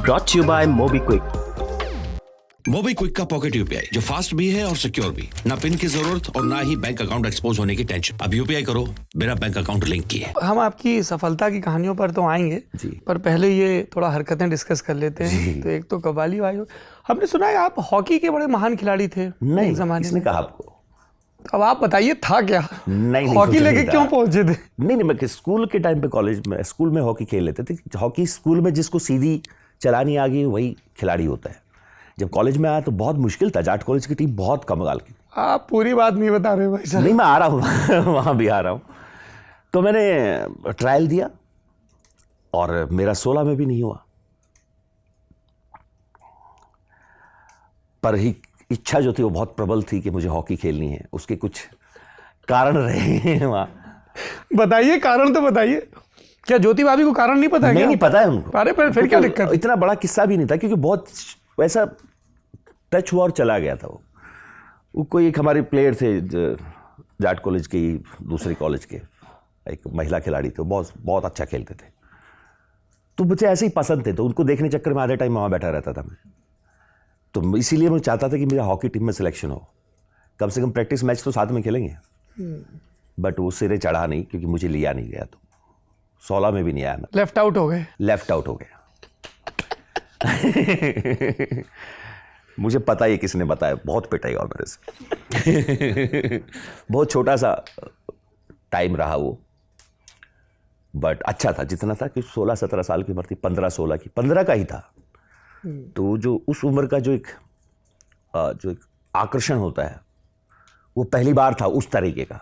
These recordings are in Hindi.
brought to you by MobiKwik. MobiKwik का पॉकेट यूपीआई जो फास्ट भी है और सिक्योर भी, ना पिन की जरूरत और ना ही बैंक अकाउंट एक्सपोज होने की टेंशन। अब यूपीआई करो बिना बैंक अकाउंट लिंक किए। हम आपकी सफलता की कहानियों पर तो आएंगे जी। पर पहले ये थोड़ा हरकतें डिस्कस कर लेते हैं। तो एक तो कव्वाली भाई, हमने सुना है आप हॉकी के बड़े महान खिलाड़ी थे नहीं, एक जमाने किसने में। कहा आपको? अब आप बताइए था क्या? नहीं, हॉकी कुछ लेके नहीं था। क्यों पहुंचे थे? नहीं, मैं स्कूल के टाइम पे कॉलेज में स्कूल में हॉकी खेल लेते थे। हॉकी स्कूल में जिसको सीधी चलानी आ गई वही खिलाड़ी होता है। जब कॉलेज में आया तो बहुत मुश्किल था। जाट कॉलेज की टीम बहुत कमाल की। आप पूरी बात नहीं बता रहे भाई साहब। नहीं, मैं आ रहा हूँ वहाँ भी आ रहा हूँ। तो मैंने ट्रायल दिया और मेरा 16 में भी नहीं हुआ, पर ही इच्छा जो थी वो बहुत प्रबल थी कि मुझे हॉकी खेलनी है। उसके कुछ कारण रहे वहाँ। बताइए कारण तो बताइए। क्या ज्योति भाभी को कारण नहीं पता है? नहीं पता है उनको। अरे फिर क्या दिक्कत? इतना बड़ा किस्सा भी नहीं था क्योंकि बहुत वैसा टच हुआ और चला गया था। वो कोई एक हमारे प्लेयर थे जाट कॉलेज के ही दूसरे कॉलेज के, एक महिला खिलाड़ी थे, बहुत बहुत अच्छा खेलते थे। तो मुझे ऐसे ही पसंद थे, तो उनको देखने चक्कर में आधे टाइम वहाँ बैठा रहता था मैं। तो इसीलिए मैं चाहता था कि मेरा हॉकी टीम में सिलेक्शन हो। कम से कम प्रैक्टिस मैच तो साथ में खेलेंगे। बट वो सिरे चढ़ा नहीं क्योंकि मुझे लिया नहीं गया। तो 16 में भी नहीं आया मैं। लेफ्ट आउट हो गए? लेफ्ट आउट हो गया। मुझे पता है किसने बताया, बहुत पिटाएगा मेरे से। बहुत छोटा सा टाइम रहा वो, बट अच्छा था जितना था कि 16-17 साल की उम्र थी। 15-16 की, 15 का ही था। तो जो उस उम्र का जो एक आकर्षण होता है वो पहली बार था उस तरीके का।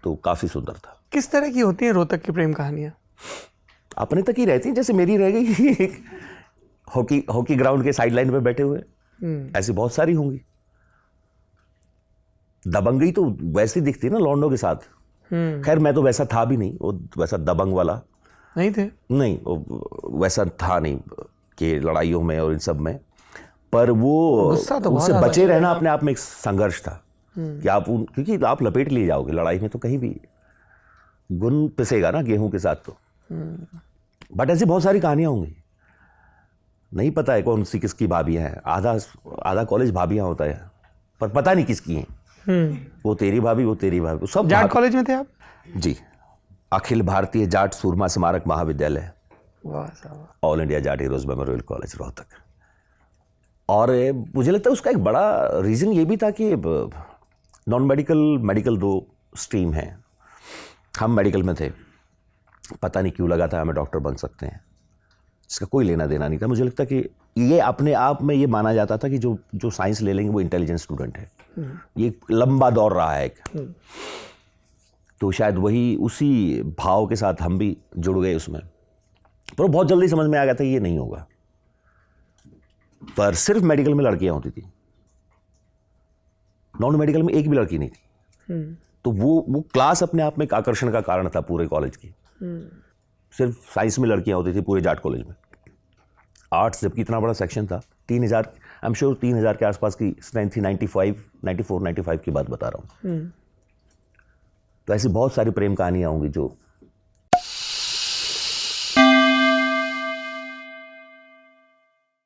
तो काफी सुंदर था। किस तरह की होती है रोहतक की प्रेम कहानियां? अपने तक ही रहती हैं, जैसे मेरी रह गई। हॉकी ग्राउंड के साइड लाइन पे बैठे हुए, ऐसी बहुत सारी होंगी। दबंगई तो वैसी दिखती है ना लौंडों के साथ। खैर मैं तो वैसा था भी नहीं, वो वैसा दबंग वाला नहीं थे। नहीं, वो वैसा था नहीं कि लड़ाइयों में और इन सब में। पर वो गुस्सा तो उससे बहुत बचे रहना अपने आप में एक संघर्ष था कि आप क्योंकि आप लपेट लिए जाओगे लड़ाई में तो कहीं भी गुन पिसेगा ना गेहूं के साथ। तो बट ऐसी बहुत सारी कहानियां होंगी। नहीं पता है कौन सी किसकी भाभियां हैं। आधा कॉलेज भाभियां होता है, पर पता नहीं किसकी हैं। वो तेरी भाभी, वो तेरी भाभी, सब जाट कॉलेज में थे आप? जी, अखिल भारतीय जाट सूरमा स्मारक महाविद्यालय, वाह साहब। All India Jat heroes memorial college Rohtak. और मुझे लगता है उसका एक बड़ा रीज़न ये भी था कि नॉन मेडिकल 2 स्ट्रीम हैं। हम मेडिकल में थे, पता नहीं क्यों लगा था हमें डॉक्टर बन सकते हैं। इसका कोई लेना देना नहीं था। मुझे लगता कि ये अपने आप में ये माना जाता था कि जो साइंस ले लेंगे वो इंटेलिजेंट स्टूडेंट है। ये लंबा दौर रहा है एक। तो शायद वही उसी भाव के साथ हम भी जुड़ गए उसमें। पर बहुत जल्दी समझ में आ गया था ये नहीं होगा। पर सिर्फ मेडिकल में लड़कियां होती थी, नॉन मेडिकल में एक भी लड़की नहीं थी। तो वो क्लास अपने आप में एक आकर्षण का कारण था पूरे कॉलेज की। सिर्फ साइंस में लड़कियां होती थी पूरे जाट कॉलेज में। आर्ट्स जबकि इतना बड़ा सेक्शन था, 3000 आई एम श्योर 3000 के आसपास की स्ट्रेंथ थी। 94-95 की बात बता रहा हूँ। तो ऐसी बहुत सारी प्रेम कहानियां होंगी जो